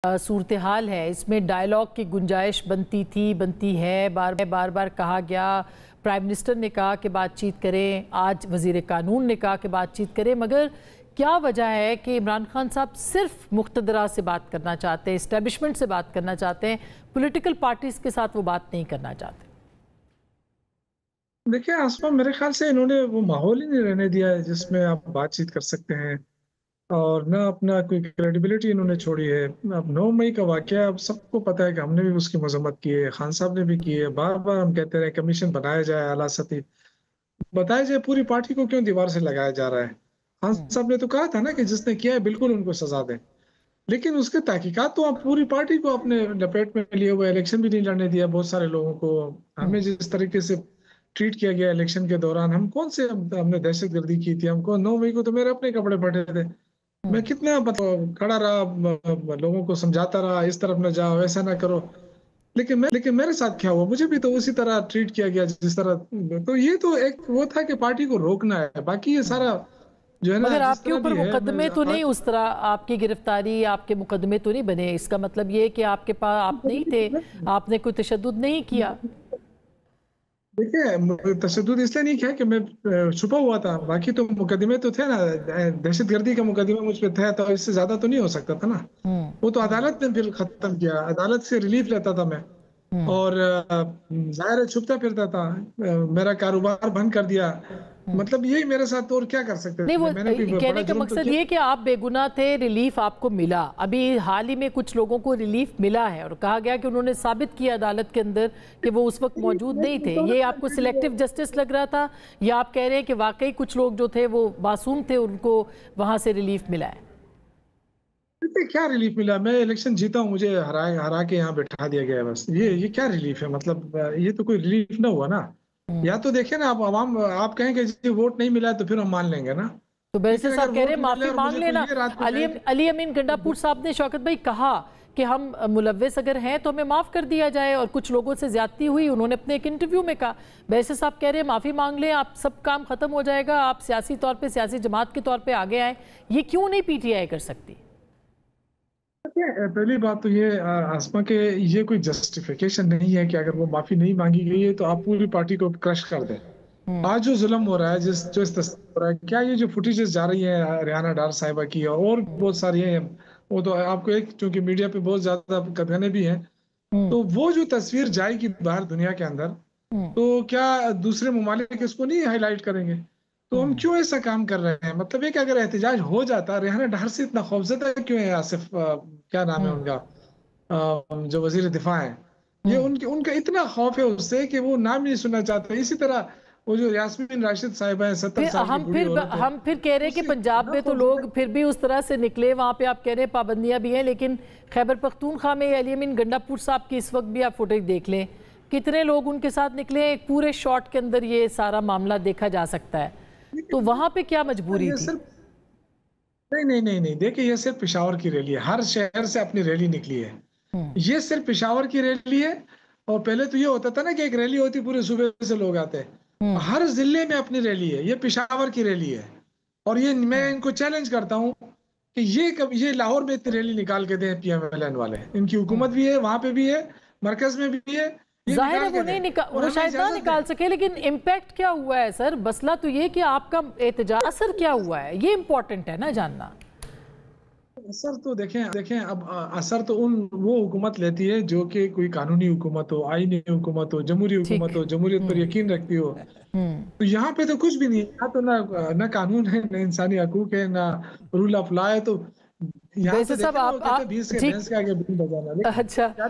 सूरत हाल है, इसमें डायलॉग की गुंजाइश बनती है। बार बार कहा गया, प्राइम मिनिस्टर ने कहा कि बातचीत करें, आज वजीर कानून ने कहा कि बातचीत करें, मगर क्या वजह है कि इमरान खान साहब सिर्फ मुख्तदरा से बात करना चाहते हैं, इस्टेब्लिशमेंट से बात करना चाहते हैं, पॉलिटिकल पार्टीज के साथ वो बात नहीं करना चाहते? देखिए आसमा, मेरे ख्याल से इन्होंने वो माहौल ही नहीं रहने दिया है जिसमें आप बातचीत कर सकते हैं, और ना अपना कोई क्रेडिबिलिटी इन्होंने छोड़ी है। अब 9 मई का वाकया अब सबको पता है कि हमने भी उसकी मजम्मत की है, खान साहब ने भी की है। बार बार हम कहते रहे कमीशन बनाया जाए, आला सती बताया जाए, पूरी पार्टी को क्यों दीवार से लगाया जा रहा है? खान साहब ने तो कहा था ना कि जिसने किया है बिल्कुल उनको सजा दें, लेकिन उसके तहकीकात तो आप पूरी पार्टी को अपने लपेट में लिए हुए, इलेक्शन भी नहीं लड़ने दिया बहुत सारे लोगों को। हमें जिस तरीके से ट्रीट किया गया इलेक्शन के दौरान, हम कौन से हमने दहशतगर्दी की थी? हमको 9 मई को तो मेरे अपने कपड़े फटे थे, मैं कितना खड़ा रहा, लोगों को समझाता रहा इस तरफ न जाओ, ऐसा ना करो। लेकिन मेरे साथ क्या हुआ? मुझे भी तो उसी तरह ट्रीट किया गया जिस तरह। तो ये तो एक वो था कि पार्टी को रोकना है, बाकी ये सारा जो है ना मगर जिस आपके तरह ऊपर भी है। मुकदमे तो नहीं, उस तरह आपकी गिरफ्तारी, आपके मुकदमे तो नहीं बने? इसका मतलब ये कि आपके पास आप नहीं थे, आपने कोई तशद्दुद नहीं किया? देखिए तशद्दुद इसलिए नहीं किया कि मैं छुपा हुआ था, बाकी तो मुकदमे तो थे ना। दहशतगर्दी का मुकदमा मुझ पे था, तो इससे ज्यादा तो नहीं हो सकता था ना। वो तो अदालत ने फिर खत्म किया, अदालत से रिलीफ लेता था मैं, और जाहिर है छुपता फिरता था। मेरा कारोबार बंद कर दिया, मतलब यही मेरे साथ। तो और क्या कर सकते नहीं, वो थे? मैंने कोई कहने बड़ा का जुर्म तो मकसद किया? ये कि आप बेगुनाह थे, रिलीफ आपको मिला। अभी हाल ही में कुछ लोगों को रिलीफ मिला है और कहा गया कि उन्होंने साबित किया अदालत के अंदर कि वो उस वक्त मौजूद नहीं थे। ये आपको सिलेक्टिव जस्टिस लग रहा था, या आप कह रहे हैं कि वाकई कुछ लोग जो थे वो मासूम थे, उनको वहां से रिलीफ मिला है? देखिए क्या रिलीफ मिला? मैं इलेक्शन जीता हूँ, मुझे हरा के यहाँ बैठा दिया गया है, बस। ये क्या रिलीफ है? मतलब ये तो कोई रिलीफ ना हुआ ना। या तो देखिए ना, आप आवाम आप कहें कि जी वोट नहीं मिला तो फिर हम मान लेंगे ना। तो बैरिस्टर लेकिन साहब अगर कह रहे वोट हैं मिले माफी और मांग मुझे कोई लेना। ये रात को कहे अली अमीन गंडापुर साहब ने, शौकत भाई, कहा कि हम मुलव्वस अगर हैं तो हमें माफ कर दिया जाए, और कुछ लोगों से ज्यादती हुई, उन्होंने अपने एक इंटरव्यू में कहा। बैरिस्टर साहब कह रहे हैं माफी मांग लें, आप सब काम खत्म हो जाएगा, आप सियासी तौर पे, सियासी जमात के तौर पे आगे आए। ये क्यों नहीं पीटीआई कर सकती? पहली बात तो ये आसमा के, ये कोई जस्टिफिकेशन नहीं है कि अगर वो माफी नहीं मांगी गई है तो आप पूरी पार्टी को क्रश कर दें। आज जो जुल्म हो रहा है, जो इस तस्वीर हो रहा है, क्या ये जो फुटेजेस जा रही है रेहाना डार साहिबा की और बहुत सारी हैं, वो तो आपको एक, चूंकि मीडिया पे बहुत ज्यादा कथने भी हैं, तो वो जो तस्वीर जाएगी बाहर दुनिया के अंदर, तो क्या दूसरे ममालिक इसको नहीं हाईलाइट करेंगे? तो हम क्यों ऐसा काम कर रहे हैं? मतलब ये कि अगर एहतजाज हो जाता, रेहाना डार से इतना खौफजदा क्यों है आसिफ, क्या नाम है उनका, जो वजीर दिफा है, ये उनके उनका इतना खौफ है उससे कि वो नाम ही नहीं सुनना चाहते। इसी तरह वो जो यास्मीन राशिद साहिबा है, 70 फिर साल की बूढ़ी औरत है, हम फिर कह रहे हैं कि उससे पंजाब इतना में तो खौफजदा। लोग फिर भी उस तरह से निकले, वहाँ पे आप कह रहे हैं पाबंदियां भी हैं, लेकिन खैबर पख्तूनख्वा में अली अमीन गंडापुर साहब की इस वक्त भी आप फुटेज देख लें, कितने लोग उनके साथ निकले, एक पूरे शॉट के अंदर ये सारा मामला देखा जा सकता है। तो वहाँ पे क्या मजबूरी थी? नहीं नहीं नहीं नहीं, देखिए ये सिर्फ पेशावर की रैली है, हर शहर से अपनी रैली निकली है। ये सिर्फ पेशावर की रैली है। और पहले तो ये होता था ना कि एक रैली होती, पूरे सूबे से लोग आते हैं। हर जिले में अपनी रैली है, ये पेशावर की रैली है। और ये मैं इनको चैलेंज करता हूँ कि ये लाहौर में इतनी रैली निकाल के दें। पीएमएलएन वाले, इनकी हुकूमत भी है, वहां पे भी है, मरकज में भी है, ये जाहिर है निकाल वो के नहीं दें और वो हमें शायद ना इजाजत निकाल दें। सके, लेकिन इम्पैक्ट क्या हुआ है सर? मसला तो ये कि आपका एहतजाज, असर क्या हुआ है, ये इंपॉर्टेंट है ना जानना। असर तो देखें देखें, अब असर तो वो हुकूमत लेती है जो कि कोई कानूनी हुकूमत हो, आईनी हुकूमत हो, जमहूरी ठीक। हुकूमत हो, जमहूरियत पर यकीन रखती हो। तो यहाँ पे तो कुछ भी नहीं है, यहाँ तो ना कानून है, ना इंसानी हकूक है, ना रूल ऑफ लॉ है। तो यहाँ वैसे तो सब देखे ना, वो कहते हैं आप भैंस ठीक। के आगे बीन बजाना। अच्छा। लेकिन